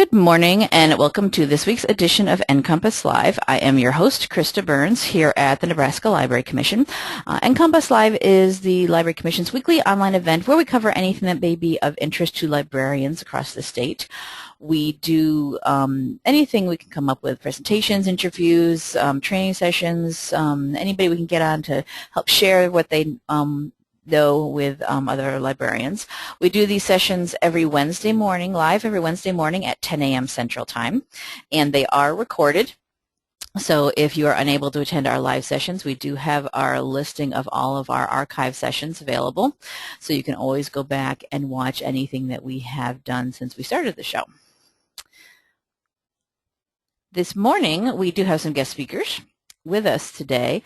Good morning and welcome to this week's edition of NCompass Live. I am your host, Krista Burns, here at the Nebraska Library Commission. NCompass Live is the Library Commission's weekly online event where we cover anything that may be of interest to librarians across the state. We do anything we can come up with, presentations, interviews, training sessions, anybody we can get on to help share what they know with other librarians. We do these sessions every Wednesday morning, live every Wednesday morning at 10 a.m. Central Time, and they are recorded. So if you are unable to attend our live sessions, we do have our listing of all of our archive sessions available, so you can always go back and watch anything that we have done since we started the show. This morning, we do have some guest speakers with us today.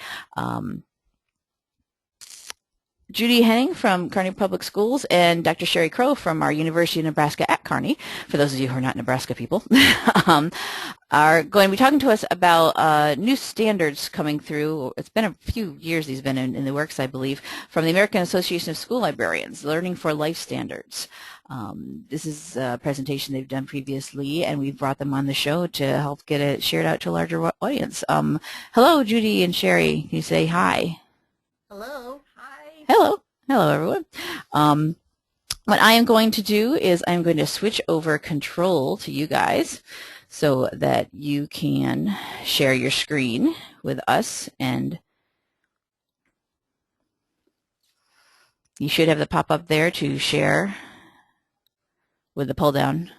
Judy Henning from Kearney Public Schools and Dr. Sherry Crow from our University of Nebraska at Kearney, for those of you who are not Nebraska people, are going to be talking to us about new standards coming through. It's been a few years these have been in the works, I believe, from the American Association of School Librarians, Learning4Life standards. This is a presentation they've done previously, and we've brought them on the show to help get it shared out to a larger audience. Hello, Judy and Sherry. Can you say hi? Hello. Hello. Hello, everyone. What I am going to do is I'm going to switch over control to you guys so that you can share your screen with us, and you should have the pop-up there to share with the pull down.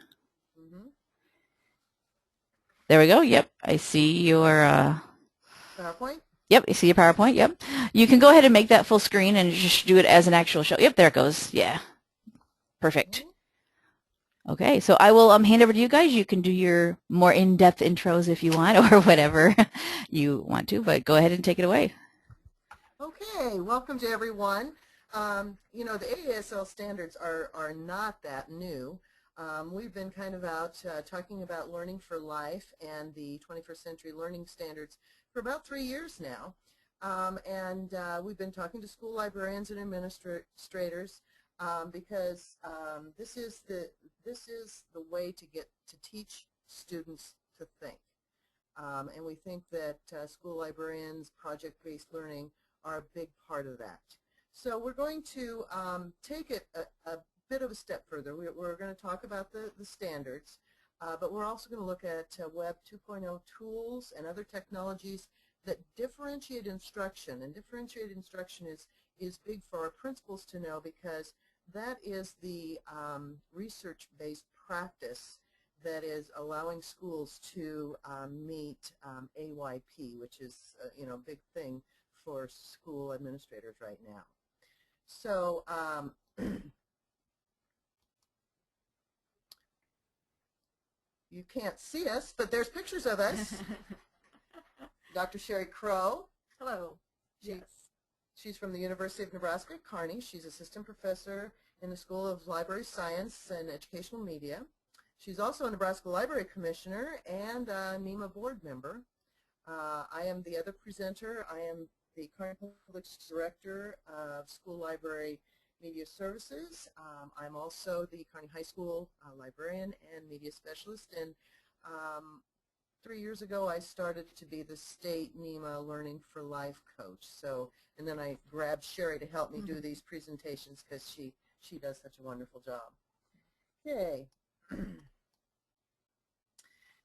There we go. Yep, I see your PowerPoint? Yep, you see your PowerPoint? Yep. You can go ahead and make that full screen and just do it as an actual show. Yep, there it goes. Yeah. Perfect. Okay, so I will hand over to you guys. You can do your more in-depth intros if you want, or whatever you want to, but go ahead and take it away. Okay, welcome to everyone. You know, the AASL standards are not that new. We've been kind of out talking about Learning4Life and the 21st Century Learning Standards for about 3 years now, and we've been talking to school librarians and administrators because this is the way to teach students to think, and we think that school librarians, project-based learning are a big part of that. So we're going to take it a bit of a step further. We're going to talk about the standards. But we're also going to look at Web 2.0 tools and other technologies that differentiate instruction. And differentiated instruction is big for our principals to know, because that is the research-based practice that is allowing schools to meet AYP, which is a big thing for school administrators right now. So you can't see us, but there's pictures of us. Dr. Sherry Crow. Hello. She's from the University of Nebraska at Kearney. She's assistant professor in the School of Library Science and Educational Media. She's also a Nebraska Library Commissioner and a NEMA board member. I am the other presenter. I am the Kearney Public Director of School Library Media Services. I'm also the Kearney High School librarian and media specialist, and 3 years ago I started to be the state NEMA Learning4Life coach. So, and then I grabbed Sherry to help me do these presentations because she does such a wonderful job. Okay.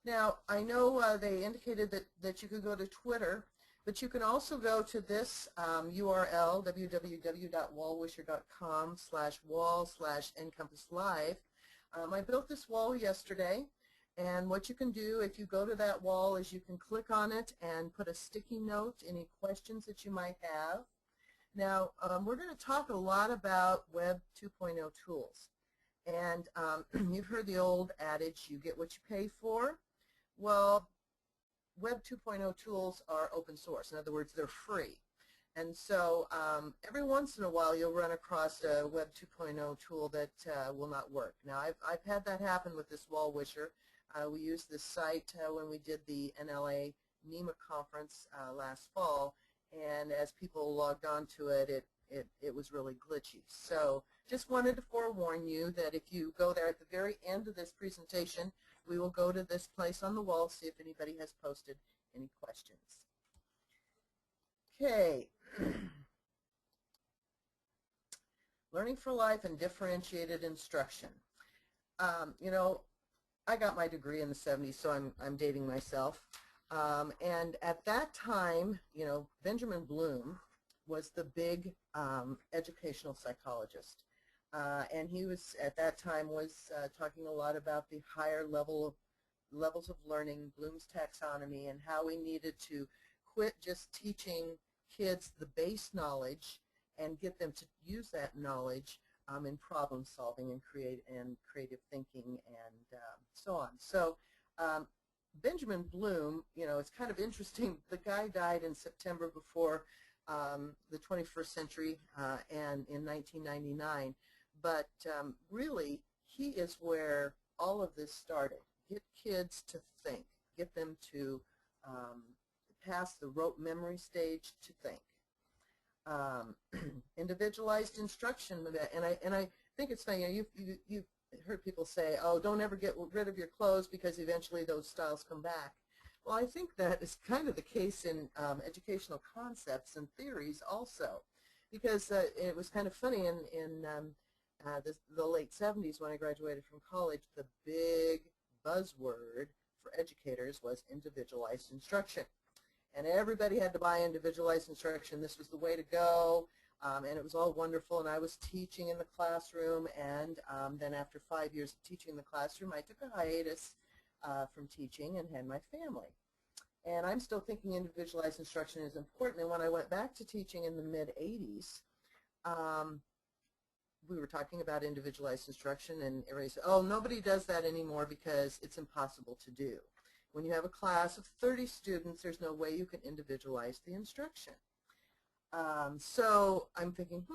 Now, I know they indicated that you could go to Twitter, but you can also go to this URL, www.wallwisher.com/wall/NCompassLive. I built this wall yesterday, and what you can do if you go to that wall is you can click on it and put a sticky note, any questions that you might have. Now, we're going to talk a lot about Web 2.0 tools. And you've heard the old adage, you get what you pay for. Well, Web 2.0 tools are open source. In other words, they're free. And so every once in a while you'll run across a Web 2.0 tool that will not work. Now, I've had that happen with this wall wisher. We used this site when we did the NLA NEMA conference last fall, and as people logged on to it, it was really glitchy. So just wanted to forewarn you that if you go there at the very end of this presentation, we will go to this place on the wall, see if anybody has posted any questions. Okay. Learning for Life and Differentiated Instruction. You know, I got my degree in the 70s, so I'm dating myself. And at that time, you know, Benjamin Bloom was the big educational psychologist. And he was, at that time, was talking a lot about the higher levels of learning, Bloom's taxonomy, and how we needed to quit just teaching kids the base knowledge and get them to use that knowledge in problem solving and creative thinking and so on. So Benjamin Bloom, you know, it's kind of interesting. The guy died in September before the 21st century and in 1999. But really, he is where all of this started. Get kids to think. Get them to pass the rote memory stage to think. Individualized instruction, and I think it's funny. You know, you've heard people say, "Oh, don't ever get rid of your clothes because eventually those styles come back." Well, I think that is kind of the case in educational concepts and theories also, because it was kind of funny in the late 70s when I graduated from college. The big buzzword for educators was individualized instruction. And everybody had to buy individualized instruction. This was the way to go, and it was all wonderful. And I was teaching in the classroom, and then after 5 years of teaching in the classroom, I took a hiatus from teaching and had my family. And I'm still thinking individualized instruction is important. And when I went back to teaching in the mid-'80s, we were talking about individualized instruction, and everybody said, "Oh, nobody does that anymore because it's impossible to do. When you have a class of 30 students, there's no way you can individualize the instruction." So I'm thinking,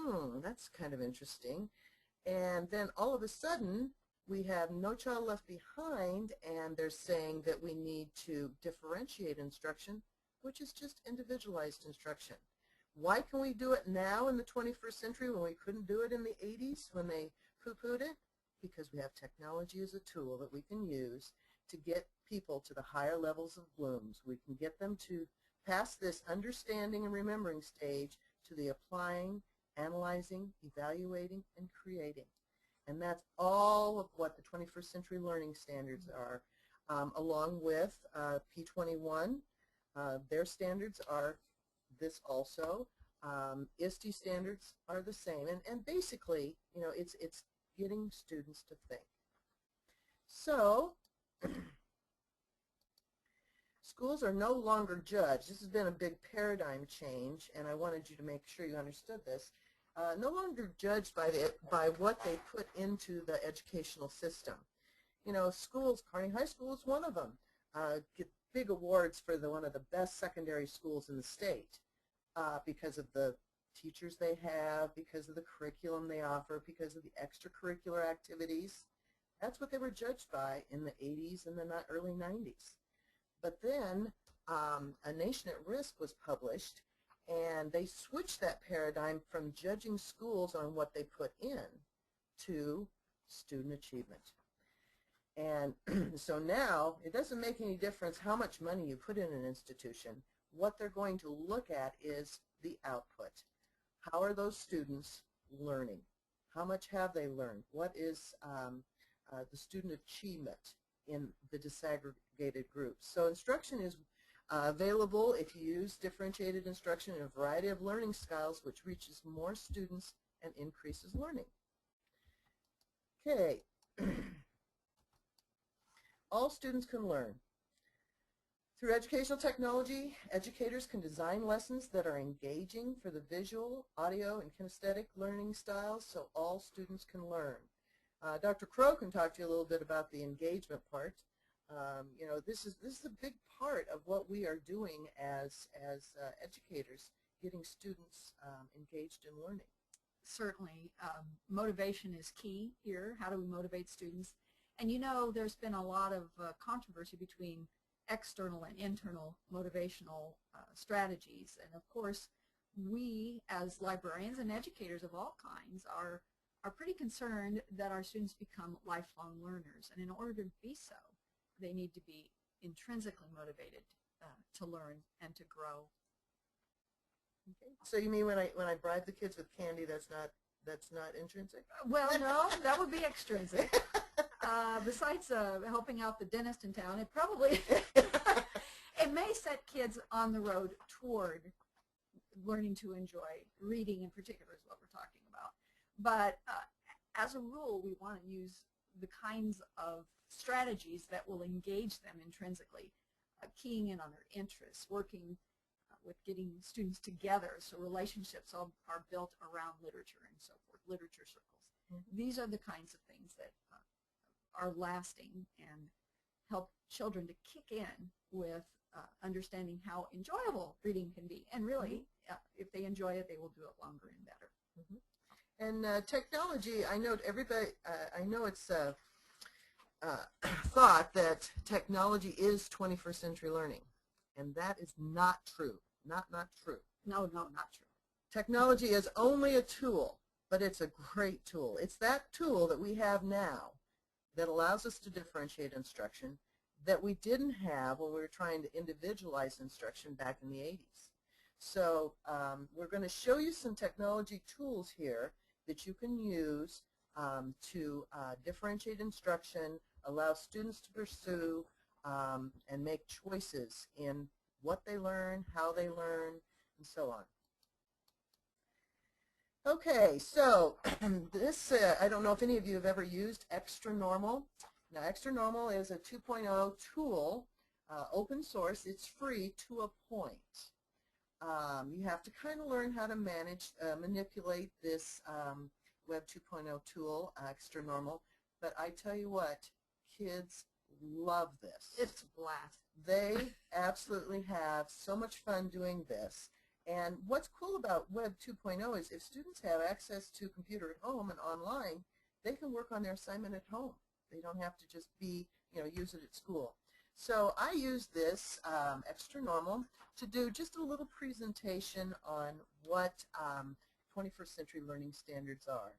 that's kind of interesting. And then all of a sudden, we have No Child Left Behind, and they're saying that we need to differentiate instruction, which is just individualized instruction. Why can we do it now in the 21st century when we couldn't do it in the 80s when they poo-pooed it? Because we have technology as a tool that we can use to get people to the higher levels of Bloom's. We can get them to pass this understanding and remembering stage to the applying, analyzing, evaluating, and creating. And that's all of what the 21st century learning standards are, along with P21. Their standards are this also. ISTE standards are the same. And basically, you know, it's getting students to think. So schools are no longer judged. This has been a big paradigm change, and I wanted you to make sure you understood this. No longer judged by what they put into the educational system. You know, schools, Kearney High School is one of them, get big awards for one of the best secondary schools in the state because of the teachers they have, because of the curriculum they offer, because of the extracurricular activities. That's what they were judged by in the 80s and the early 90s. But then A Nation at Risk was published, and they switched that paradigm from judging schools on what they put in to student achievement. And so now it doesn't make any difference how much money you put in an institution. What they're going to look at is the output. How are those students learning? How much have they learned? What is the student achievement in the disaggregated groups? So instruction is available if you use differentiated instruction in a variety of learning styles, which reaches more students and increases learning. Okay. All students can learn. Through educational technology, educators can design lessons that are engaging for the visual, audio, and kinesthetic learning styles so all students can learn. Dr. Crow can talk to you a little bit about the engagement part. You know, this is a big part of what we are doing as educators, getting students engaged in learning. Certainly, motivation is key here. How do we motivate students? And you know, there's been a lot of controversy between external and internal motivational strategies. And of course, we as librarians and educators of all kinds are are pretty concerned that our students become lifelong learners. And in order to be so, they need to be intrinsically motivated to learn and to grow. Okay. So you mean when I bribe the kids with candy, that's not intrinsic? Well, no, that would be extrinsic. Besides helping out the dentist in town, it probably it may set kids on the road toward learning to enjoy reading in particular is what we're talking about. But as a rule, we want to use the kinds of strategies that will engage them intrinsically, keying in on their interests, working with getting students together so relationships are built around literature and so forth, literature circles. Mm-hmm. These are the kinds of things that are lasting and help children to kick in with understanding how enjoyable reading can be. And really, if they enjoy it, they will do it longer and better. Mm-hmm. And technology, I know everybody, I know it's thought that technology is 21st century learning, and that is not true. Not true. No, not true. Technology is only a tool, but it's a great tool. It's that tool that we have now that allows us to differentiate instruction that we didn't have when we were trying to individualize instruction back in the 80s. So we're going to show you some technology tools here that you can use to differentiate instruction, allow students to pursue and make choices in what they learn, how they learn, and so on. Okay, so this, I don't know if any of you have ever used Xtranormal. Now, Xtranormal is a 2.0 tool, open source. It's free to a point. You have to kind of learn how to manipulate this Web 2.0 tool, Xtranormal. But I tell you what, kids love this. It's a blast. They absolutely have so much fun doing this. And what's cool about Web 2.0 is if students have access to a computer at home and online, they can work on their assignment at home. They don't have to just be, use it at school. So I use this Xtranormal to do just a little presentation on what 21st century learning standards are.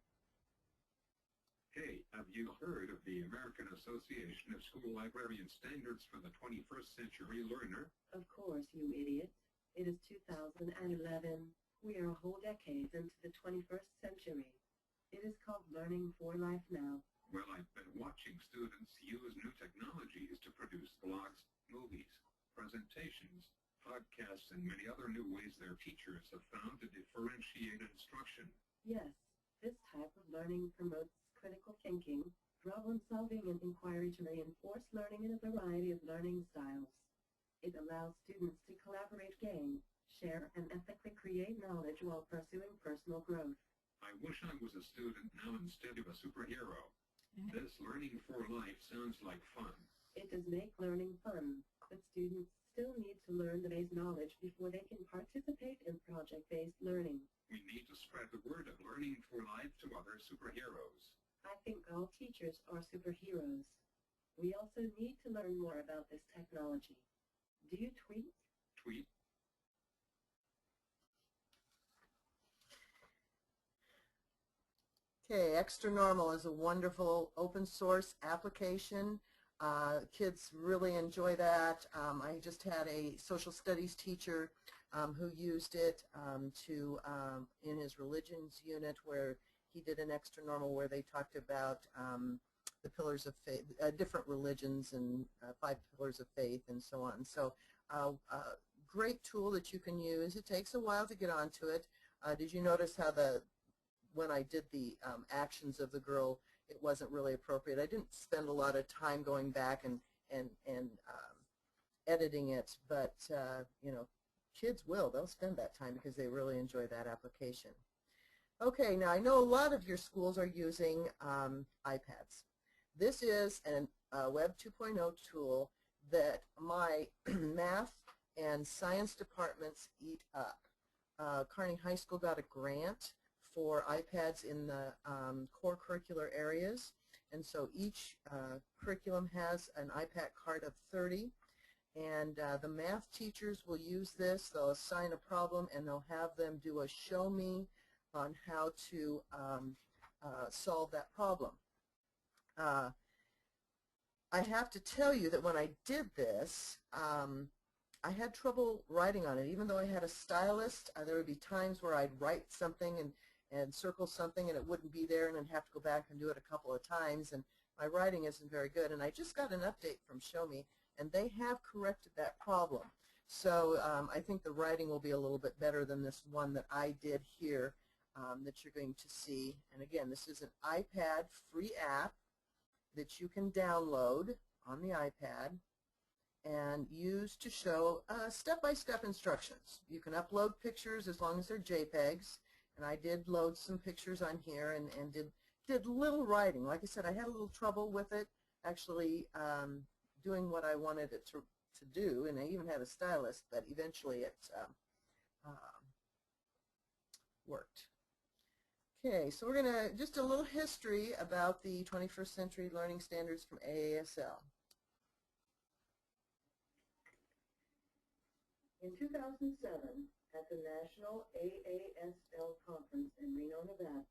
Hey, have you heard of the American Association of School Librarian Standards for the 21st Century Learner? Of course, you idiot. It is 2011. We are a whole decade into the 21st century. It is called Learning4Life now. Well, I've been watching students use new technologies to produce blogs, movies, presentations, podcasts, and many other new ways their teachers have found to differentiate instruction. Yes, this type of learning promotes critical thinking, problem solving, and inquiry to reinforce learning in a variety of learning styles. It allows students to collaborate, gain, share, and ethically create knowledge while pursuing personal growth. I wish I was a student now instead of a superhero. This Learning4Life sounds like fun. It does make learning fun, but students still need to learn the base knowledge before they can participate in project-based learning. We need to spread the word of Learning4Life to other superheroes. I think all teachers are superheroes. We also need to learn more about this technology. Do you tweet? Tweet? Okay, Xtranormal is a wonderful open source application. Kids really enjoy that. I just had a social studies teacher who used it in his religions unit where he did an Xtranormal where they talked about the pillars of faith, different religions and 5 pillars of faith and so on. So great tool that you can use. It takes a while to get onto it. Did you notice how when I did the actions of the girl, it wasn't really appropriate. I didn't spend a lot of time going back and editing it, but kids will. They'll spend that time because they really enjoy that application. Okay, now I know a lot of your schools are using iPads. This is a Web 2.0 tool that my math and science departments eat up. Kearney High School got a grant for iPads in the core curricular areas, and so each curriculum has an iPad card of 30, and the math teachers will use this. They'll assign a problem and they'll have them do a show me on how to solve that problem. I have to tell you that when I did this, I had trouble writing on it. Even though I had a stylus, there would be times where I'd write something and circle something and it wouldn't be there, and I'd have to go back and do it a couple of times, and my writing isn't very good. And I just got an update from ShowMe, and they have corrected that problem. So I think the writing will be a little bit better than this one that I did here that you're going to see. And again, this is an iPad free app that you can download on the iPad and use to show step-by-step instructions. You can upload pictures as long as they're JPEGs, and I did load some pictures on here and did little writing. Like I said, I had a little trouble with it actually doing what I wanted it to do, and I even had a stylus, but eventually it worked. Okay, so we're going to, just a little history about the 21st Century Learning Standards from AASL. In 2007, at the National AASL Conference in Reno, Nevada,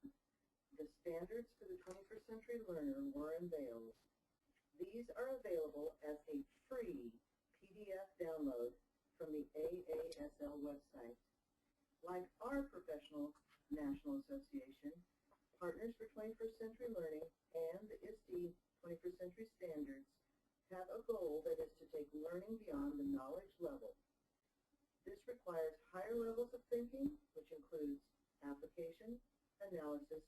the standards for the 21st century learner were unveiled. These are available as a free PDF download from the AASL website. Like our professional national association, Partners for 21st Century Learning and the ISTE 21st Century Standards have a goal that is to take learning beyond the knowledge level. This requires higher levels of thinking, which includes application, analysis,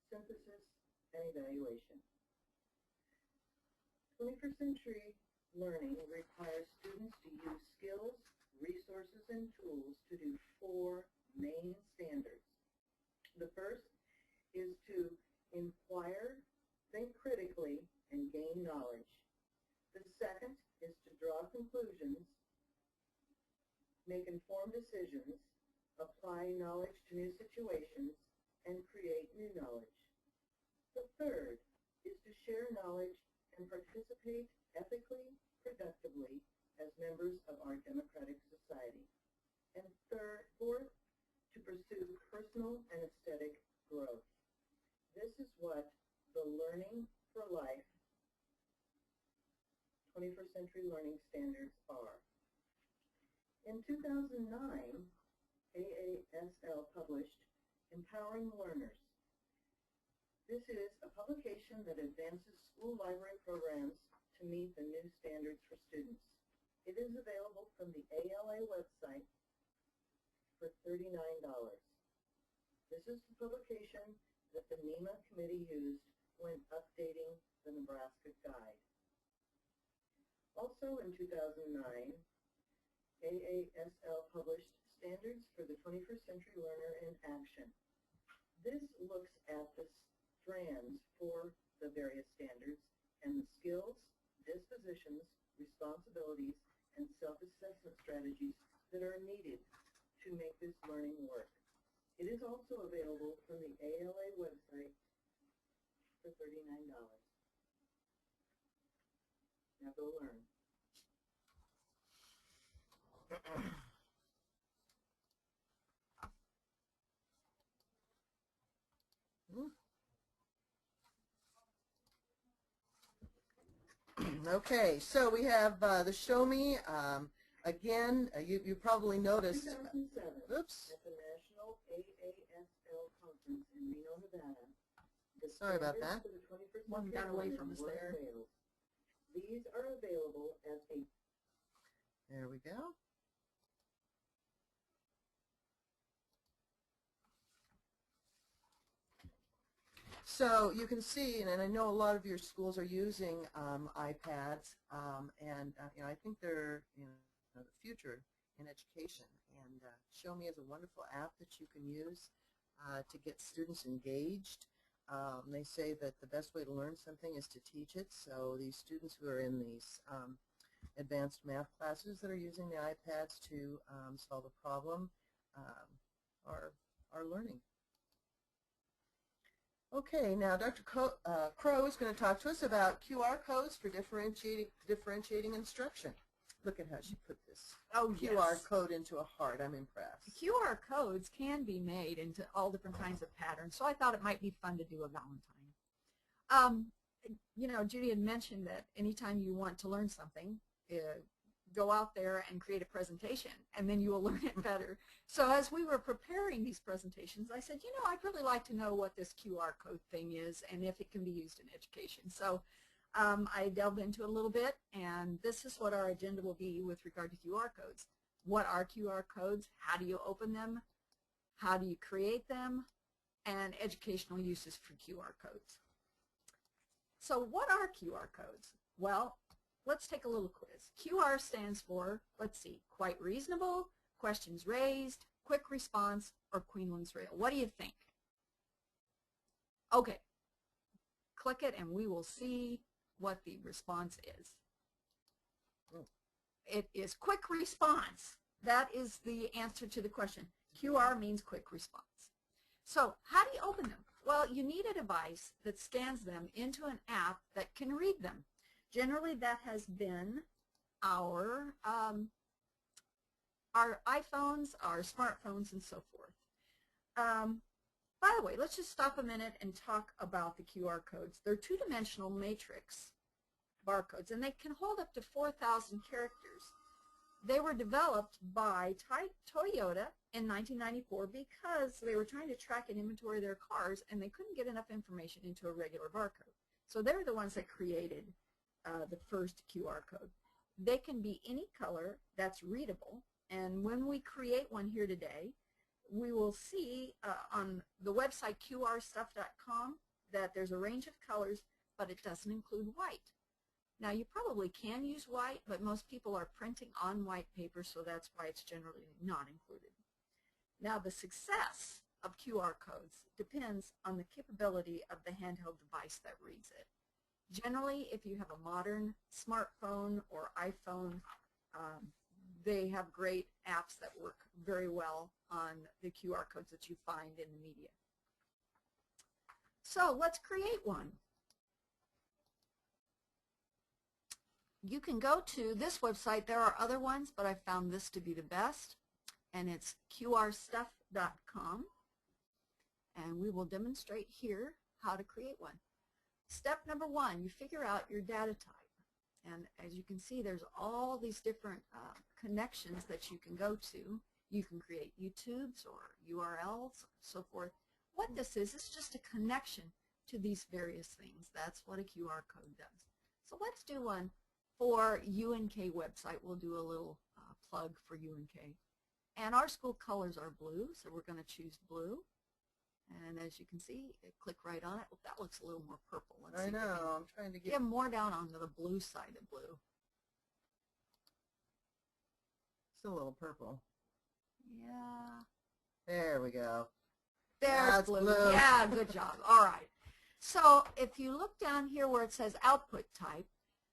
synthesis, and evaluation. 21st century learning requires students to use skills, resources, and tools to do 4 main standards. The first is to inquire, think critically, and gain knowledge. The second is to draw conclusions, make informed decisions, apply knowledge to new situations, and create new knowledge. The third is to share knowledge and participate ethically, productively, as members of our democratic society. And fourth, to pursue personal and aesthetic growth. This is what the Learning4Life 21st Century Learning Standards are. In 2009, AASL published Empowering Learners. This is a publication that advances school library programs to meet the new standards for students. It is available from the ALA website for $39. This is the publication that the NEMA committee used when updating the Nebraska Guide. Also in 2009, AASL published Standards for the 21st Century Learner in Action. This looks at the strands for the various standards and the skills, dispositions, responsibilities, and self-assessment strategies that are needed to make this learning work. It is also available from the ALA website for $39. Now go learn. Okay, so we have the ShowMe. Again, you probably noticed. 2007, Oops. at the National AASL Conference in Reno, Nevada. The Sorry about that. standards for the 21st One century got away learner from us were there. unveiled. These are available as a There we go. So you can see, and I know a lot of your schools are using iPads, and you know, I think they're the future in education. And ShowMe is a wonderful app that you can use to get students engaged. They say that the best way to learn something is to teach it. So these students who are in these advanced math classes that are using the iPads to solve a problem are learning. Okay, now Dr. Crow is going to talk to us about QR codes for differentiating instruction. Look at how she put this Oh, QR yes. code into a heart. I'm impressed. QR codes can be made into all different kinds of patterns, so I thought it might be fun to do a Valentine. You know, Judy had mentioned that anytime you want to learn something, go out there and create a presentation, and then you will learn it better. So as we were preparing these presentations, I said, you know, I'd really like to know what this QR code thing is and if it can be used in education. So I delved into it a little bit, and this is what our agenda will be with regard to QR codes. What are QR codes? How do you open them? How do you create them? And educational uses for QR codes. So what are QR codes? Well, let's take a little quiz. QR stands for, let's see, quite reasonable, questions raised, quick response, or Queenland's Rail. What do you think? Okay, click it and we will see what the response is. It is quick response. That is the answer to the question. QR means quick response. So how do you open them? Well, you need a device that scans them into an app that can read them. Generally, that has been our iPhones, our smartphones, and so forth. By the way, let's just stop a minute and talk about the QR codes. They're two-dimensional matrix barcodes, and they can hold up to 4,000 characters. They were developed by Toyota in 1994 because they were trying to track and inventory their cars, and they couldn't get enough information into a regular barcode. So they were the ones that created the first QR code. They can be any color that's readable, and when we create one here today, we will see on the website qrstuff.com that there's a range of colors, but it doesn't include white. Now, you probably can use white, but most people are printing on white paper, so that's why it's generally not included. Now, the success of QR codes depends on the capability of the handheld device that reads it. Generally, if you have a modern smartphone or iPhone, they have great apps that work very well on the QR codes that you find in the media. So let's create one. You can go to this website. There are other ones, but I found this to be the best, and it's qrstuff.com, and we will demonstrate here how to create one. Step number one, you figure out your data type, and as you can see, there's all these different connections that you can go to. You can create YouTubes or URLs, so forth. What this is just a connection to these various things. That's what a QR code does. So let's do one for UNK website. We'll do a little plug for UNK. And our school colors are blue, so we're going to choose blue. And as you can see, click right on it. Oh, that looks a little more purple. Let's see. I know. I'm trying to get more down onto the blue side of blue. Still a little purple. Yeah. There we go. There's blue. Yeah, good job. All right. So if you look down here where it says output type,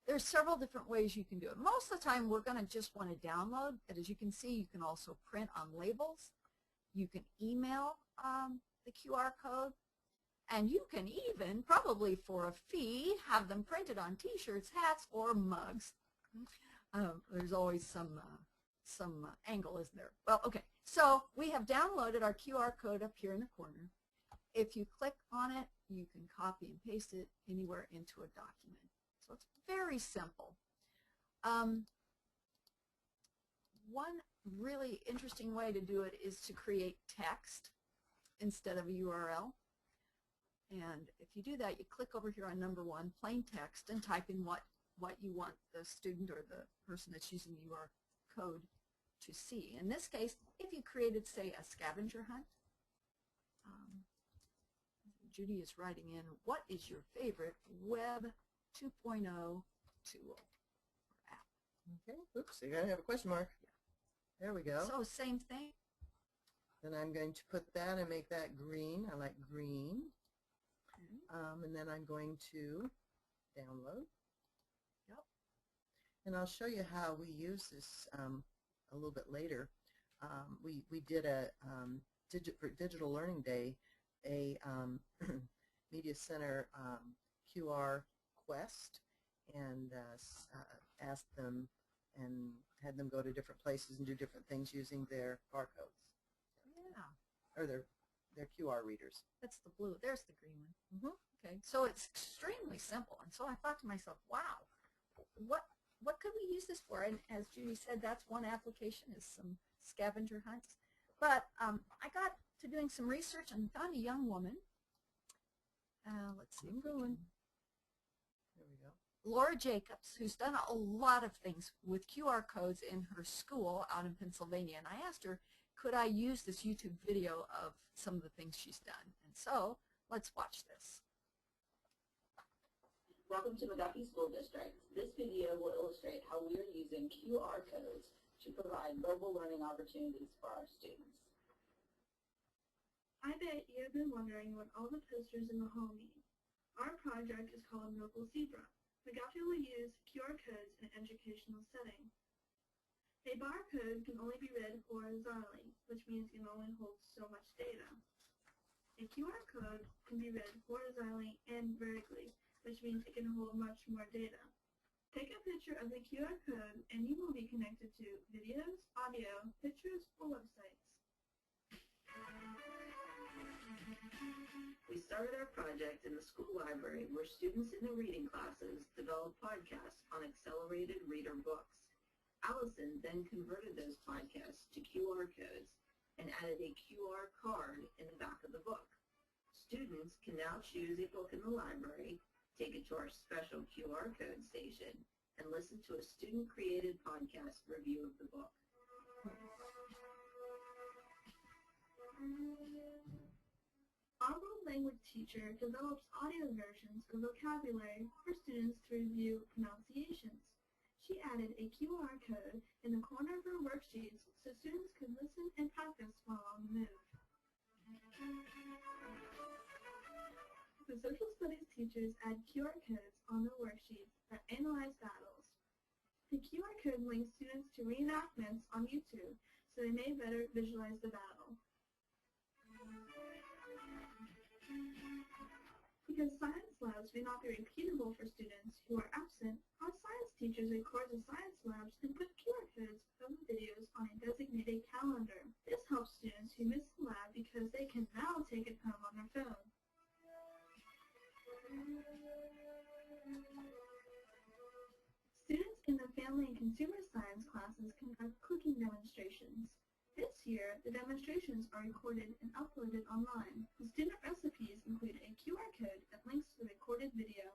there's several different ways you can do it. Most of the time we're going to just want to download, but as you can see, you can also print on labels. You can email the QR code, and you can even, probably for a fee, have them printed on t-shirts, hats, or mugs. There's always some angle, isn't there? Well, okay. So we have downloaded our QR code up here in the corner. If you click on it, you can copy and paste it anywhere into a document. So it's very simple. One really interesting way to do it is to create text instead of a URL. And if you do that, you click over here on number one, plain text, and type in what you want the student or the person that's using the URL code to see. In this case, if you created, say, a scavenger hunt, Judy is writing in, what is your favorite Web 2.0 tool or app? Okay. Oops, you gotta have a question mark. Yeah. There we go. So same thing. Then I'm going to put that and make that green. I like green. Okay. And then I'm going to download. Yep. And I'll show you how we use this a little bit later. We did a for Digital Learning Day, a Media Center QR quest, and asked them and had them go to different places and do different things using their barcodes Yeah. or their QR readers. That's the blue. There's the green one. Mm-hmm. Okay, so it's extremely simple. And so I thought to myself, wow, what could we use this for? And as Judy said, that's one application is some scavenger hunts. But I got to doing some research and found a young woman. Let's see. I'm going. There we go. Laura Jacobs, who's done a lot of things with QR codes in her school out in Pennsylvania. And I asked her, could I use this YouTube video of some of the things she's done? And so let's watch this. Welcome to McGuffey School District. This video will illustrate how we are using QR codes to provide verbal learning opportunities for our students. I bet you've been wondering what all the posters in the hall mean. Our project is called Local Zebra. McGuffey will use QR codes in an educational setting. A barcode can only be read horizontally, which means it can only hold so much data. A QR code can be read horizontally and vertically, which means it can hold much more data. Take a picture of the QR code and you will be connected to videos, audio, pictures, or websites. We started our project in the school library where students in the reading classes developed podcasts on accelerated reader books. Allison then converted those podcasts to QR codes and added a QR card in the back of the book. Students can now choose a book in the library, take it to our special QR code station, and listen to a student-created podcast review of the book. Our world language teacher develops audio versions of vocabulary for students to review pronunciations. She added a QR code in the corner of her worksheets so students could listen and practice while on the move. The social studies teachers add QR codes on their worksheets that analyze battles. The QR code links students to reenactments on YouTube so they may better visualize the battle. Because science labs may not be repeatable for students who are absent, our science teachers record the science labs and put QR codes of the videos on a designated calendar. This helps students who miss the lab because they can now take it home on their phone. Students in the family and consumer science classes can have cooking demonstrations. This year, the demonstrations are recorded and uploaded online. The student recipes include a QR code that links to the recorded video.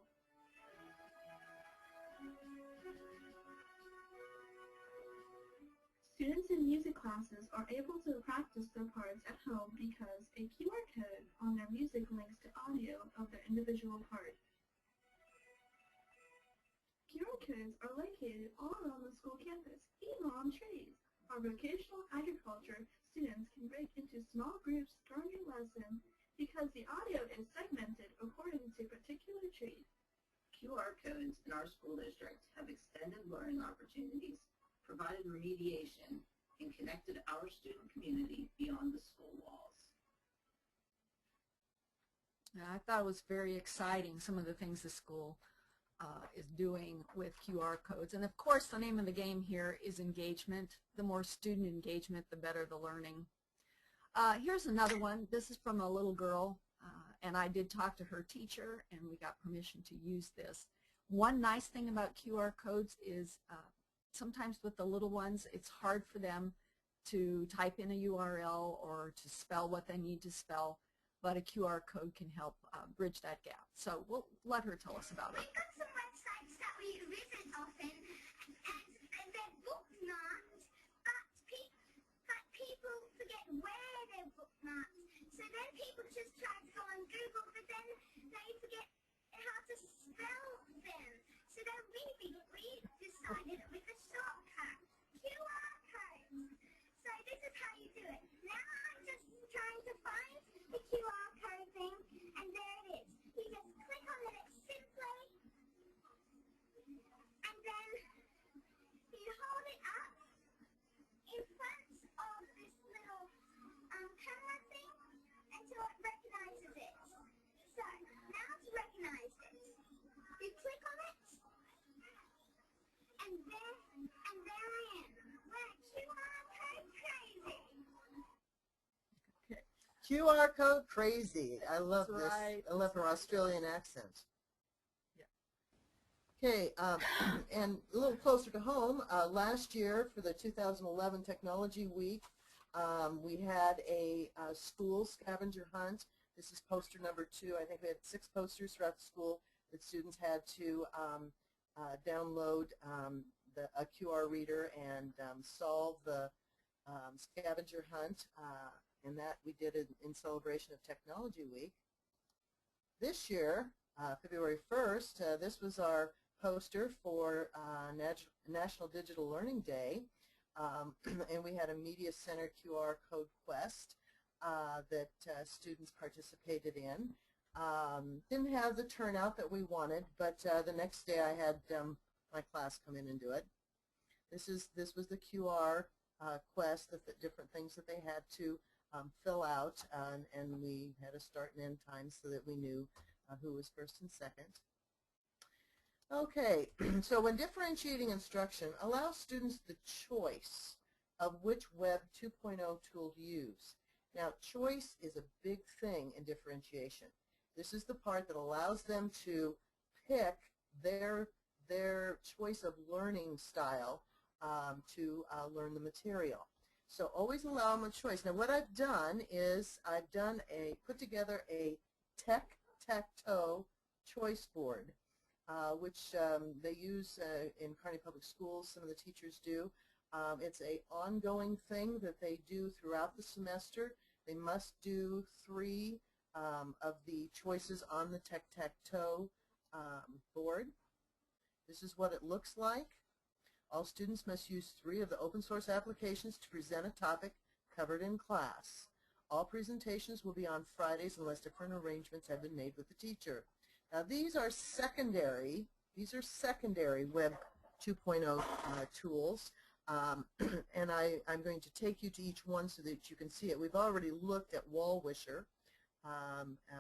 Students in music classes are able to practice their parts at home because a QR code on their music links to audio of their individual part. QR codes are located all around the school campus, even on trees. Our vocational agriculture students can break into small groups during a lesson because the audio is segmented according to a particular tree. QR codes in our school district have extended learning opportunities, provided remediation, and connected our student community beyond the school walls. I thought it was very exciting, some of the things the school is doing with QR codes. And of course, the name of the game here is engagement. The more student engagement, the better the learning. Here's another one. This is from a little girl, and I did talk to her teacher, and we got permission to use this. One nice thing about QR codes is sometimes with the little ones, it's hard for them to type in a URL or to spell what they need to spell, but a QR code can help bridge that gap. So we'll let her tell us about it. We've got some websites that we visit often, and they're bookmarked, but people forget where they're bookmarked. So then people just try to go on Google, but then they forget how to spell them. So then we decided with a shortcut, QR codes. So this is how you do it. Now I'm just trying to find the QR code thing, and there it is. You just click on it simply, and then you hold it up in front of this little camera thing until it recognizes it. So now it's recognized it. You click on it, and then QR code crazy. I love That's this. right. I love her Australian accent. Okay, and a little closer to home, last year for the 2011 Technology Week, we had a school scavenger hunt. This is poster number 2. I think we had 6 posters throughout the school that students had to download a QR reader and solve the scavenger hunt, and that we did it in celebration of Technology Week. This year, February 1st, this was our poster for National Digital Learning Day, and we had a Media Center QR code quest that students participated in. Didn't have the turnout that we wanted, but the next day I had my class come in and do it. This was the QR quest, the different things that they had to fill out, and we had a start and end time so that we knew who was first and second. Okay, so when differentiating instruction, allow students the choice of which Web 2.0 tool to use. Now, choice is a big thing in differentiation. This is the part that allows them to pick their choice of learning style to learn the material. So always allow them a choice. Now, what I've done is I've put together a Tagxedo choice board, which they use in Kearney Public Schools. Some of the teachers do. It's an ongoing thing that they do throughout the semester. They must do 3 of the choices on the Tagxedo board. This is what it looks like. All students must use 3 of the open source applications to present a topic covered in class. All presentations will be on Fridays unless different arrangements have been made with the teacher. Now these are secondary Web 2.0 tools, and I'm going to take you to each one so that you can see it. We've already looked at Wall Wisher,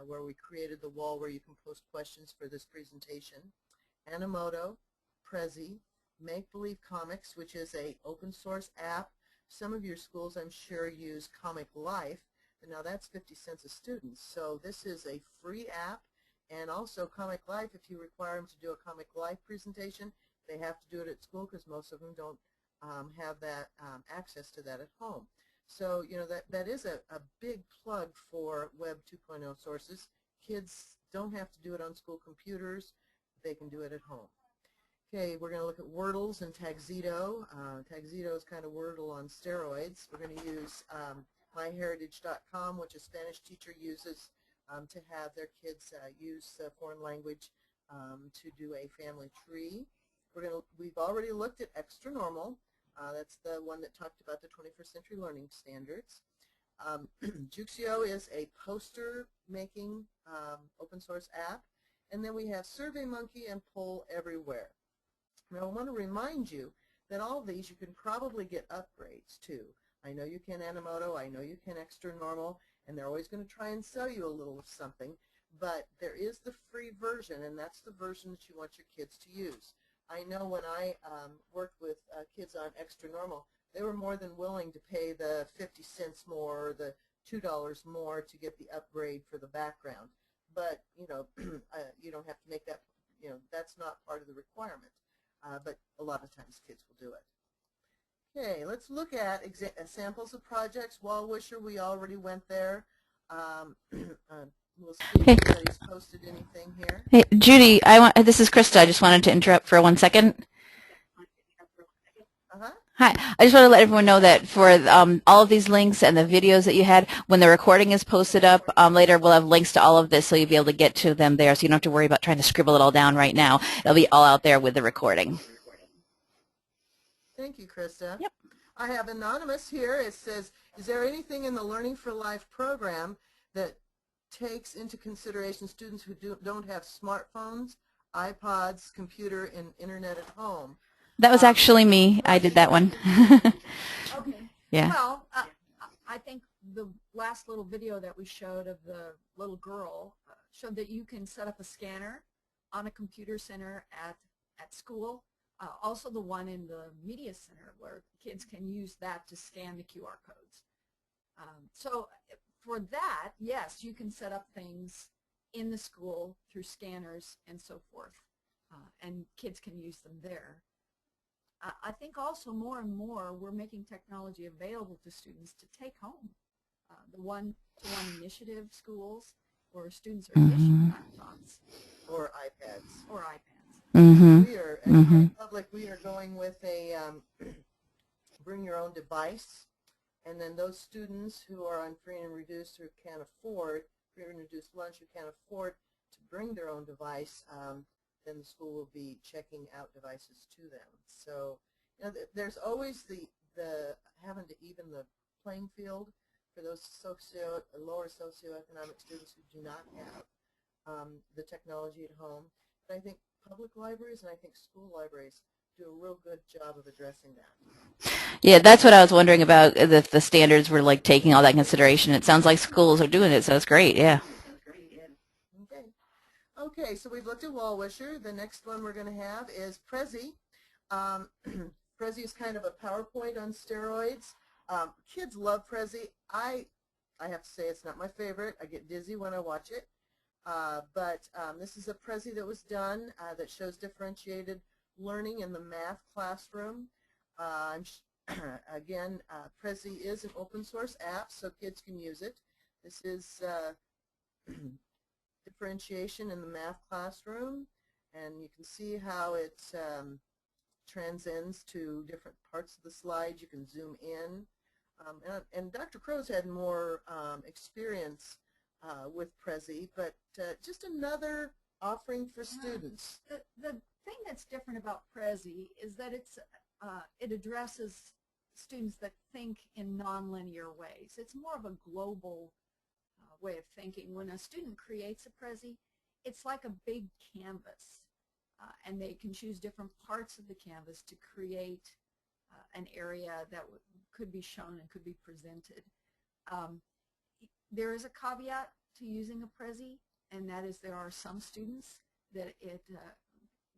where we created the wall where you can post questions for this presentation. Animoto, Prezi, MakeBeliefsComix, which is an open source app. Some of your schools, I'm sure, use Comic Life, and now that's 50 cents a student. So this is a free app, and also Comic Life, if you require them to do a Comic Life presentation, they have to do it at school because most of them don't have that access to that at home. So, you know, that is a big plug for Web 2.0 sources. Kids don't have to do it on school computers. They can do it at home. Okay, we're going to look at Wordles and Tagxedo. Tagxedo is kind of Wordle on steroids. We're going to use myheritage.com, which a Spanish teacher uses to have their kids use foreign language to do a family tree. We've already looked at Xtranormal. That's the one that talked about the 21st century learning standards. Juxio is a poster making open source app. And then we have SurveyMonkey and Poll Everywhere. Now I want to remind you that all these you can probably get upgrades to. I know you can Animoto, I know you can Xtranormal, and they're always going to try and sell you a little of something, but there is the free version, and that's the version that you want your kids to use. I know when I worked with kids on Xtranormal, they were more than willing to pay the 50 cents more or the $2 more to get the upgrade for the background. But, you know, you don't have to make that, you know, that's not part of the requirement. But a lot of times kids will do it. Okay, let's look at samples of projects. Wall Wisher, we already went there. We'll see if anybody's posted anything here. Hey, Judy, this is Krista. I just wanted to interrupt for 1 second. Hi. I just want to let everyone know that for all of these links and the videos that you had, when the recording is posted up later, we'll have links to all of this so you'll be able to get to them there, so you don't have to worry about trying to scribble it all down right now. It'll be all out there with the recording. Thank you, Krista. Yep. I have Anonymous here. It says, is there anything in the Learning4Life program that takes into consideration students who don't have smartphones, iPods, computer, and internet at home? That was actually me. I did that one. Okay. Yeah. Well, I think the last little video that we showed of the little girl showed that you can set up a scanner on a computer center at school. Also the one in the media center where kids can use that to scan the QR codes. So for that, yes, you can set up things in the school through scanners and so forth, and kids can use them there. I think also more and more we're making technology available to students to take home. The one-to-one initiative schools where students are issued laptops. Or iPads. Or iPads. Mm-hmm. We are, at Kearney Public, we are going with a bring your own device, and then those students who are on free and reduced who can't afford, free and reduced lunch, who can't afford to bring their own device, then the school will be checking out devices to them. So, you know, there's always the having to even the playing field for those lower socioeconomic students who do not have the technology at home. But I think public libraries and I think school libraries do a real good job of addressing that. Yeah, that's what I was wondering about, if the standards were like taking all that consideration. It sounds like schools are doing it, so that's great, yeah. Okay. Okay, so we've looked at Wall-Wisher. The next one we're going to have is Prezi. Prezi is kind of a PowerPoint on steroids. Kids love Prezi. I have to say it's not my favorite. I get dizzy when I watch it. But this is a Prezi that was done that shows differentiated learning in the math classroom. Again, Prezi is an open source app, so kids can use it. This is differentiation in the math classroom, and you can see how it transcends to different parts of the slide. You can zoom in. And Dr. Crow's had more experience with Prezi, but just another offering for students. The thing that's different about Prezi is that it addresses students that think in nonlinear ways. It's more of a global way of thinking. When a student creates a Prezi, it's like a big canvas, and they can choose different parts of the canvas to create an area that could be shown and could be presented. There is a caveat to using a Prezi, and that is there are some students that it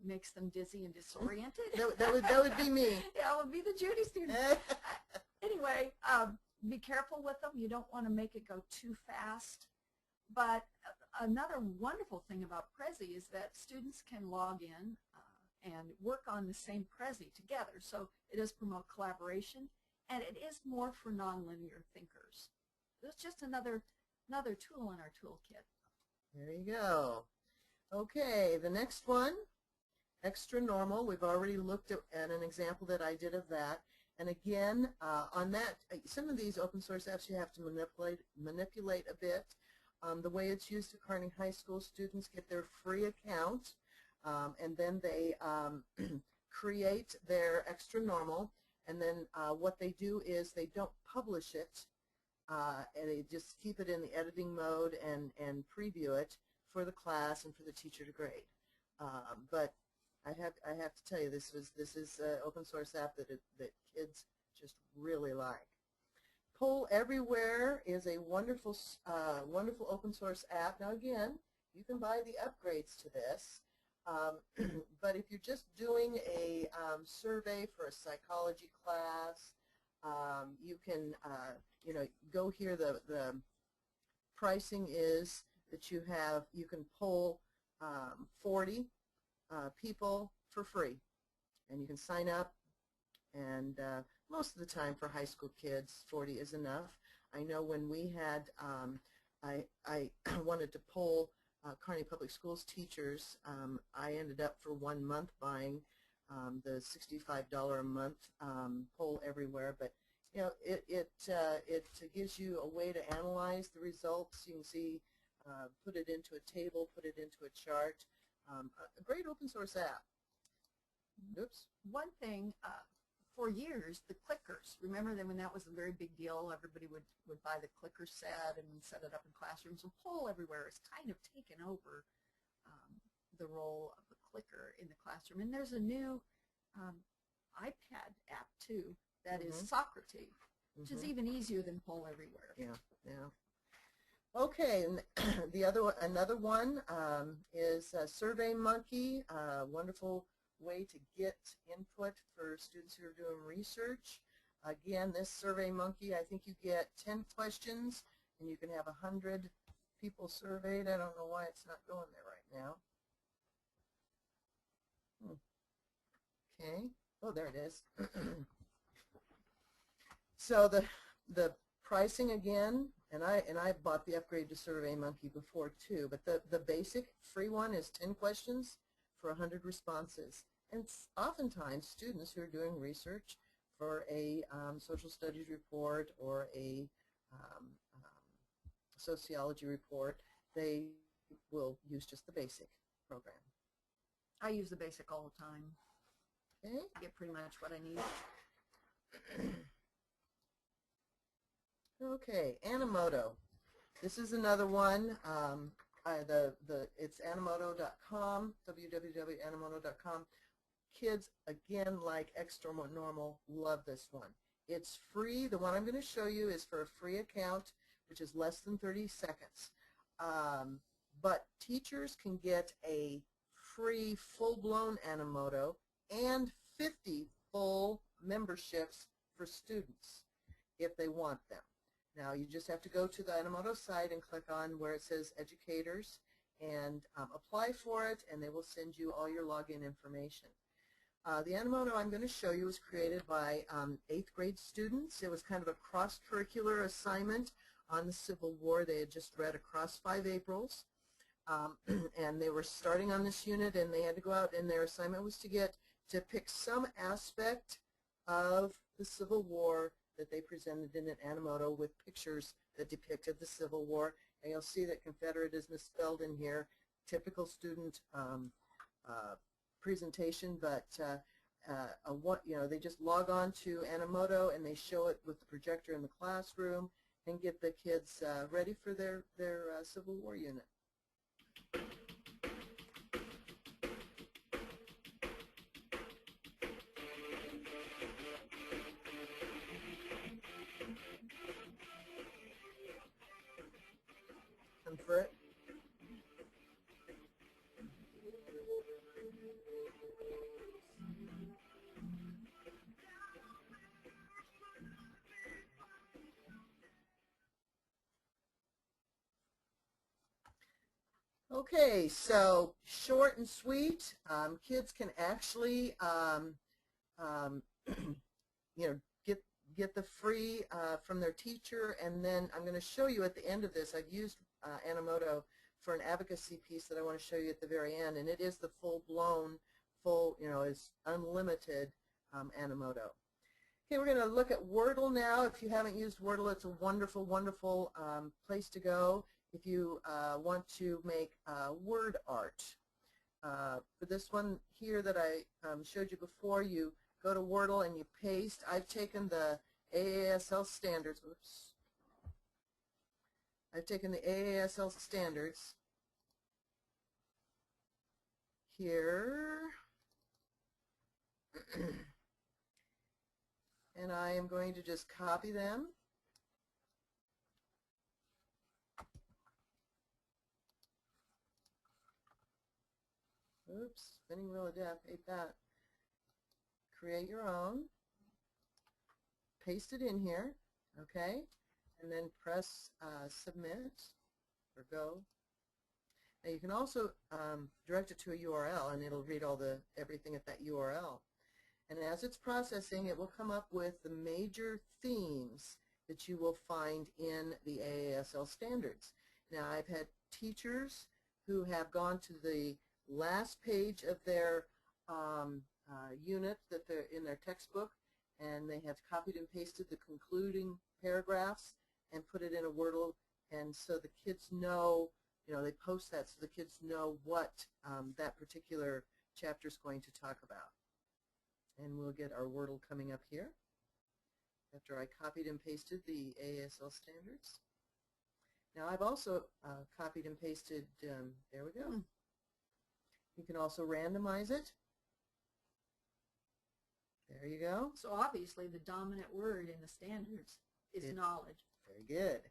makes them dizzy and disoriented. That would be me. Yeah, it would be the Judy student. Anyway, be careful with them. You don't want to make it go too fast. But another wonderful thing about Prezi is that students can log in and work on the same Prezi together. So it does promote collaboration, and it is more for nonlinear thinkers. It's just another tool in our toolkit. There you go. Okay, the next one, Xtranormal. We've already looked at an example that I did of that. And again, on that, some of these open source apps you have to manipulate a bit. The way it's used at Kearney High School, students get their free account, and then they create their Xtranormal, and then what they do is they don't publish it, and they just keep it in the editing mode and preview it for the class and for the teacher to grade. But I have to tell you, this is an open source app that kids just really like. Poll Everywhere is a wonderful wonderful open source app. Now again, you can buy the upgrades to this, but if you're just doing a survey for a psychology class, you can go here. The pricing is that you can poll 40 people for free, and you can sign up, and most of the time for high school kids 40 is enough. I know when we had I wanted to poll Kearney Public Schools teachers, I ended up for 1 month buying the $65 a month Poll Everywhere, but you know it gives you a way to analyze the results. You can see, put it into a table, put it into a chart. A great open source app. Oops. One thing, for years, the clickers, remember when that was a very big deal? Everybody would buy the clicker set and set it up in classrooms. And Poll Everywhere has kind of taken over the role of the clicker in the classroom. And there's a new iPad app, too, that is Socrates, which is even easier than Poll Everywhere. Yeah, yeah. Okay, and another one is SurveyMonkey, a wonderful way to get input for students who are doing research. Again, this SurveyMonkey, I think you get 10 questions and you can have 100 people surveyed. I don't know why it's not going there right now. Okay. Oh, there it is. So the pricing again, and I bought the upgrade to SurveyMonkey before too, but the basic free one is 10 questions for 100 responses. And oftentimes students who are doing research for a social studies report or a sociology report, they will use just the basic program. I use the basic all the time. Okay. I get pretty much what I need. Okay, Animoto. This is another one. It's Animoto.com, www.animoto.com. Kids, again, like Xtranormal, love this one. It's free. The one I'm going to show you is for a free account, which is less than 30 seconds. But teachers can get a free full-blown Animoto and 50 full memberships for students if they want them. Now you just have to go to the Animoto site and click on where it says educators and apply for it, and they will send you all your login information. The Animoto I'm going to show you was created by 8th grade students. It was kind of a cross-curricular assignment on the Civil War. They had just read Across 5 Aprils, and they were starting on this unit, and they had to go out, and their assignment was to pick some aspect of the Civil War that they presented in an Animoto with pictures that depicted the Civil War. And you'll see that Confederate is misspelled in here. Typical student presentation, but they just log on to Animoto and they show it with the projector in the classroom and get the kids ready for their Civil War unit. Come for it. Okay, so short and sweet. Kids can actually, get the free from their teacher, and then I'm going to show you at the end of this. I've used Animoto for an advocacy piece that I want to show you at the very end, and it is the full-blown, is unlimited Animoto. Okay, we're going to look at Wordle now. If you haven't used Wordle, it's a wonderful, wonderful place to go if you want to make word art. For this one here that I showed you before, you go to Wordle and you paste. I've taken the AASL standards. Oops. I've taken the AASL standards here, and I am going to just copy them. Oops, spinning wheel of death, hate that. Create your own, paste it in here, okay, and then press submit or go. Now you can also direct it to a URL, and it'll read everything at that URL. And as it's processing, it will come up with the major themes that you will find in the AASL standards. Now I've had teachers who have gone to the last page of their unit that they're in their textbook, and they have copied and pasted the concluding paragraphs and put it in a Wordle, and so the kids know, they post that so the kids know what that particular chapter is going to talk about. And we'll get our Wordle coming up here after I copied and pasted the AASL standards. Now I've also copied and pasted, there we go. You can also randomize it. There you go. So obviously the dominant word in the standards is knowledge. Very good.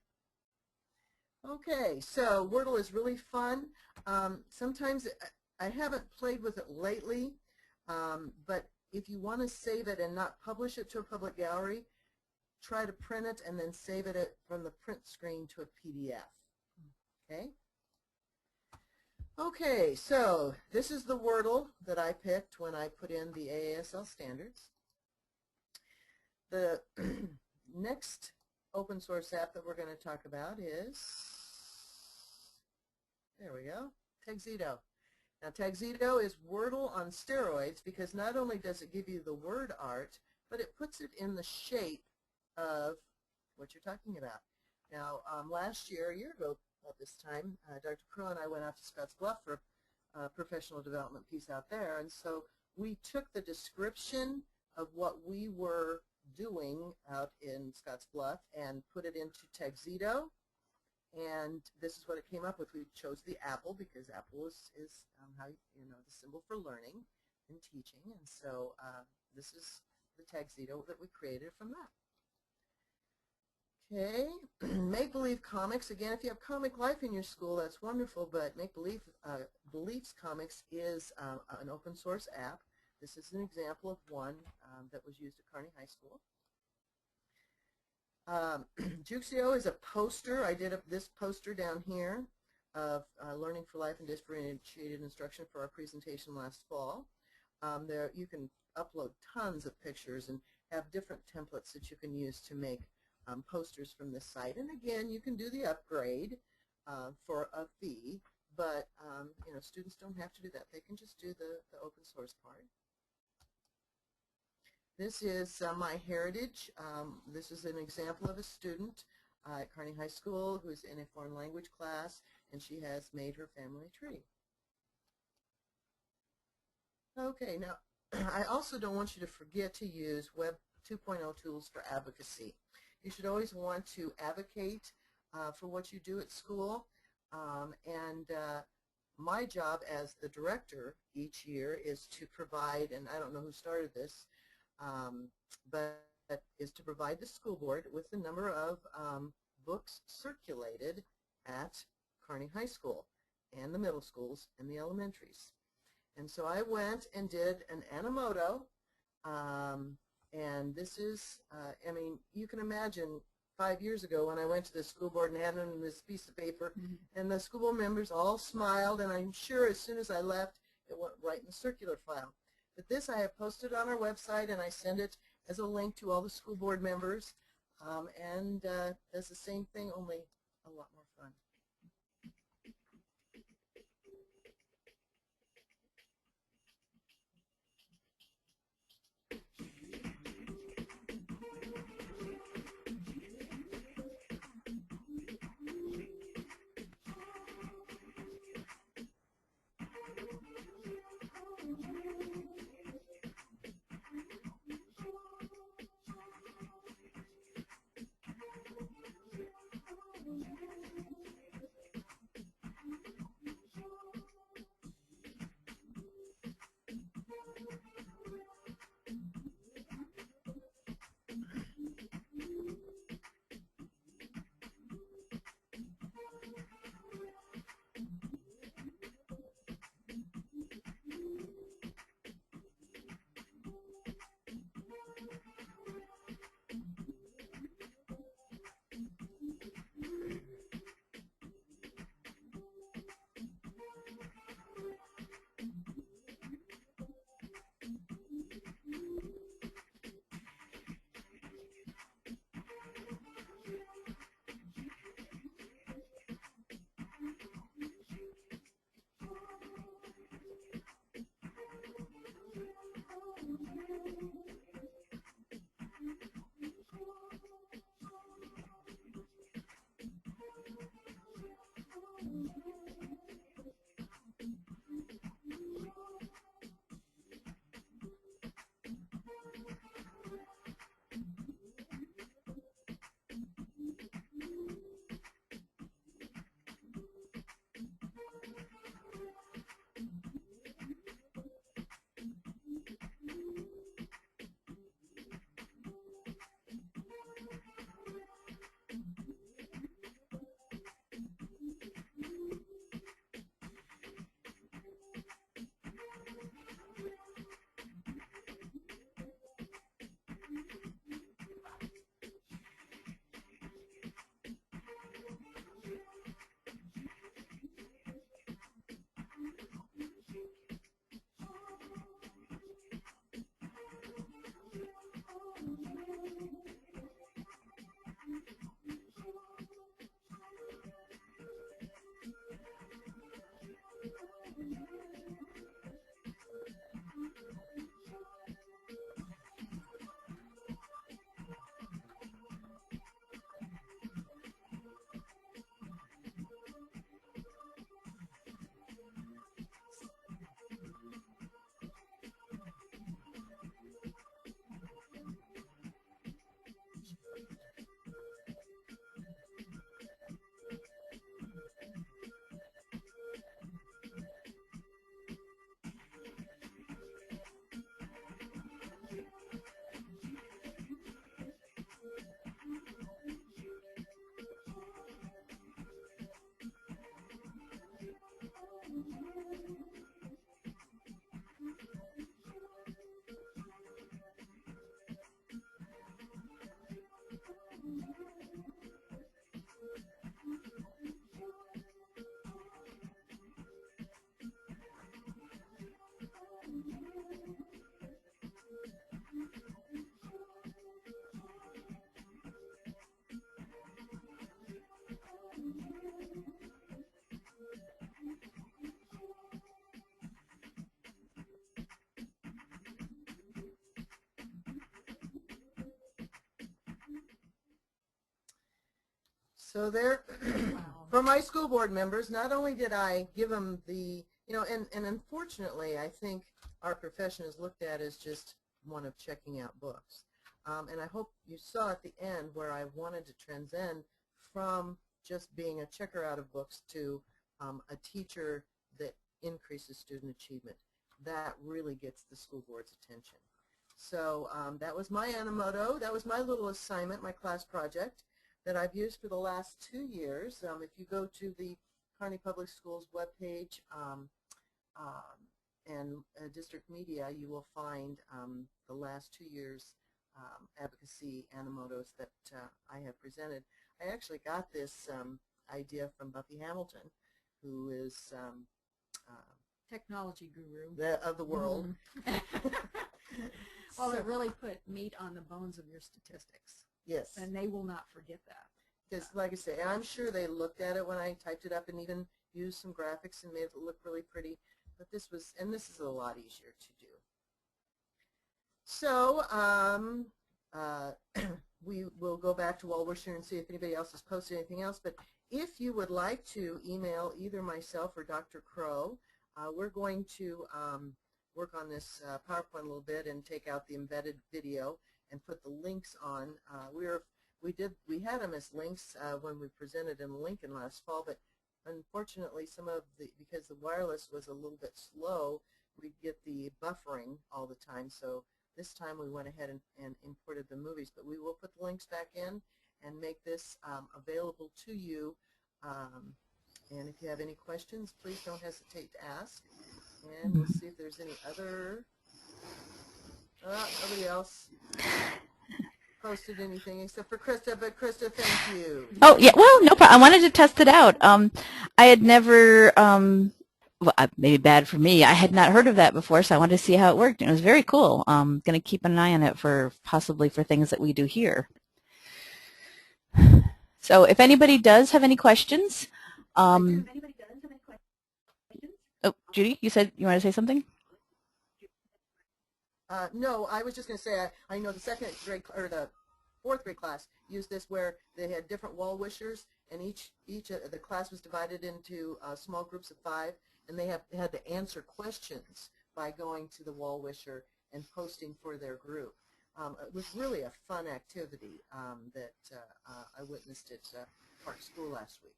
Okay, so Wordle is really fun. Sometimes I haven't played with it lately, but if you want to save it and not publish it to a public gallery, try to print it and then save it from the print screen to a PDF. Okay? Okay, so this is the Wordle that I picked when I put in the AASL standards. The next open source app that we're going to talk about is, there we go, Tagxedo. Now Tagxedo is Wordle on steroids because not only does it give you the word art, but it puts it in the shape of what you're talking about. Now last year, a year ago at this time, Dr. Crow and I went out to Scotts Bluff for a professional development piece out there, and so we took the description of what we were doing out in Scotts Bluff and put it into Tagxedo, and this is what it came up with. We chose the apple because apple is how, you know, the symbol for learning and teaching, and so this is the Tagxedo that we created from that. Okay, Make Believe Comix. Again, if you have Comic Life in your school, that's wonderful, but Make Beliefs Comix is an open source app. This is an example of one that was used at Kearney High School. Juxio is a poster. I did this poster down here of Learning4Life and Differentiated Instruction for our presentation last fall. There you can upload tons of pictures and have different templates that you can use to make posters from this site. And again, you can do the upgrade for a fee, but you know, students don't have to do that. They can just do the open source part. This is My Heritage. This is an example of a student at Kearney High School who's in a foreign language class, and she has made her family tree. Okay, now I also don't want you to forget to use Web 2.0 tools for advocacy. You should always want to advocate for what you do at school, and my job as the director each year is to provide, and I don't know who started this, but is to provide the school board with the number of books circulated at Kearney High School and the middle schools and the elementaries. And so I went and did an Animoto, and this is, I mean, you can imagine 5 years ago when I went to the school board and handed them this piece of paper, and the school board members all smiled, and I'm sure as soon as I left, it went right in the circular file. But this I have posted on our website, and I send it as a link to all the school board members, and does the same thing, only a lot more fun. So there, for my school board members, not only did I give them the, and unfortunately, I think our profession is looked at as just one of checking out books. And I hope you saw at the end where I wanted to transcend from just being a checker out of books to a teacher that increases student achievement. That really gets the school board's attention. So that was my Animoto. That was my little assignment, my class project that I've used for the last 2 years. If you go to the Kearney Public Schools webpage and district media, you will find the last 2 years advocacy Animotos that I have presented. I actually got this idea from Buffy Hamilton, who is Technology guru. of the world. Well, it really put meat on the bones of your statistics. Yes. And they will not forget that. Because, like I say, I'm sure they looked at it when I typed it up and even used some graphics and made it look really pretty. But this is a lot easier to do. So we will go back to Wall Wisher and see if anybody else has posted anything else. But if you would like to email either myself or Dr. Crow, we're going to work on this PowerPoint a little bit and take out the embedded video and put the links on. We had them as links when we presented in Lincoln last fall, but unfortunately because the wireless was a little bit slow, we'd get the buffering all the time. So this time we went ahead and imported the movies, but we will put the links back in and make this available to you. And if you have any questions, please don't hesitate to ask. And we'll see if there's any other, nobody else posted anything except for Krista, but Krista, thank you. Oh, yeah, well, no problem. I wanted to test it out. I had never, well, maybe bad for me, I had not heard of that before, so I wanted to see how it worked, and it was very cool. I'm going to keep an eye on it possibly for things that we do here. So if anybody does have any questions, oh, Judy, you said you wanted to say something? No, I was just going to say I know the second grade or the fourth grade class used this where they had different wall wishers, and each the class was divided into small groups of 5, and they had to answer questions by going to the wall wisher and posting for their group. It was really a fun activity that I witnessed at Park School last week.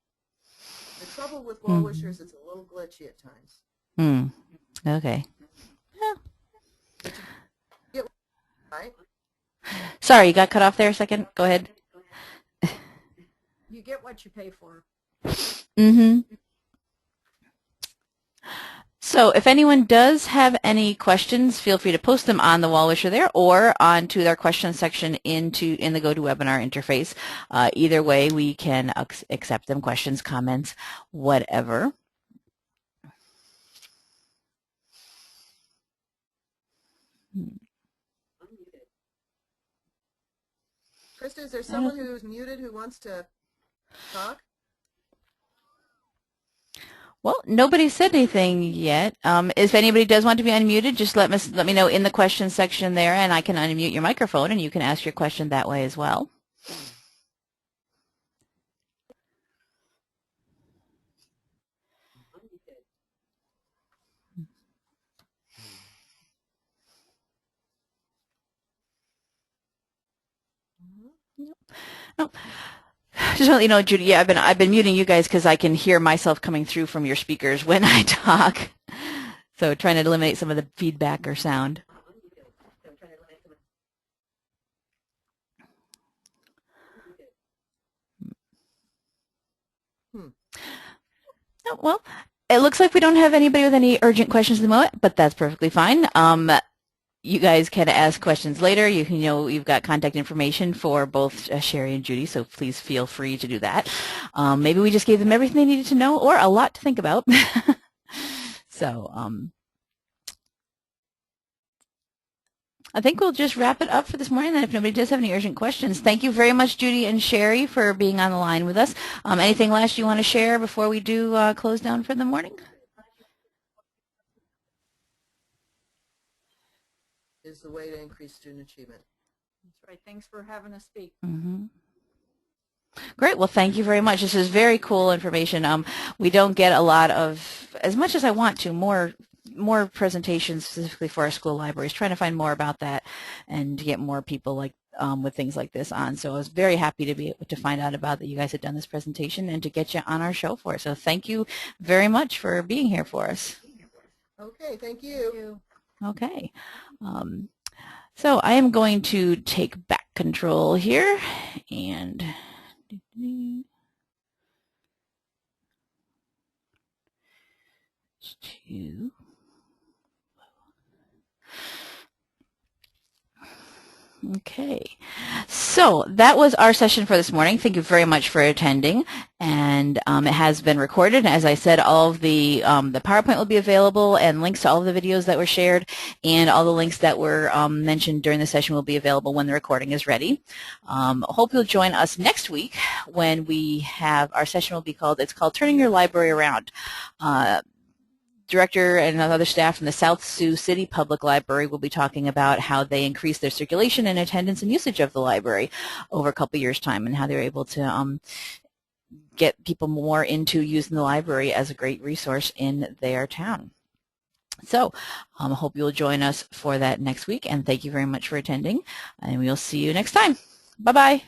The trouble with wall wishers, it's a little glitchy at times. Okay. Yeah. Right? Sorry, you got cut off there a second. Go ahead. You get what you pay for. Mm-hmm. So if anyone does have any questions, feel free to post them on the wall wisher there or onto their question section in the GoToWebinar interface. Either way, we can accept them, questions, comments, whatever. Krista, is there someone who's muted who wants to talk? Well, nobody said anything yet. If anybody does want to be unmuted, just let me know in the questions section there, and I can unmute your microphone, and you can ask your question that way as well. No. Just to let you know, Judy, yeah, I've been muting you guys because I can hear myself coming through from your speakers when I talk. So trying to eliminate some of the feedback or sound. Oh, well, it looks like we don't have anybody with any urgent questions at the moment, but that's perfectly fine. You guys can ask questions later. You've got contact information for both Sherry and Judy, so please feel free to do that. Maybe we just gave them everything they needed to know or a lot to think about. So I think we'll just wrap it up for this morning. And if nobody does have any urgent questions, thank you very much, Judy and Sherry, for being on the line with us. Anything last you want to share before we do close down for the morning? Is the way to increase student achievement. That's right. Thanks for having us speak. Mm-hmm. Great. Well, thank you very much. This is very cool information. We don't get a lot of, as much as I want to, more presentations specifically for our school libraries, trying to find more about that and to get more people like with things like this on. So I was very happy to be able to find out about that you guys had done this presentation and to get you on our show for it. So thank you very much for being here for us. Okay, thank you. Okay. So I am going to take back control here and Okay, so that was our session for this morning. Thank you very much for attending, and it has been recorded. As I said, all of the PowerPoint will be available, and links to all of the videos that were shared, and all the links that were mentioned during the session will be available when the recording is ready. Hope you'll join us next week when we have our session will be called, it's called Turning Your Library Around. Director and other staff from the South Sioux City Public Library will be talking about how they increase their circulation and attendance and usage of the library over a couple years' time, and how they're able to get people more into using the library as a great resource in their town. So I hope you'll join us for that next week, and thank you very much for attending, and we'll see you next time. Bye-bye.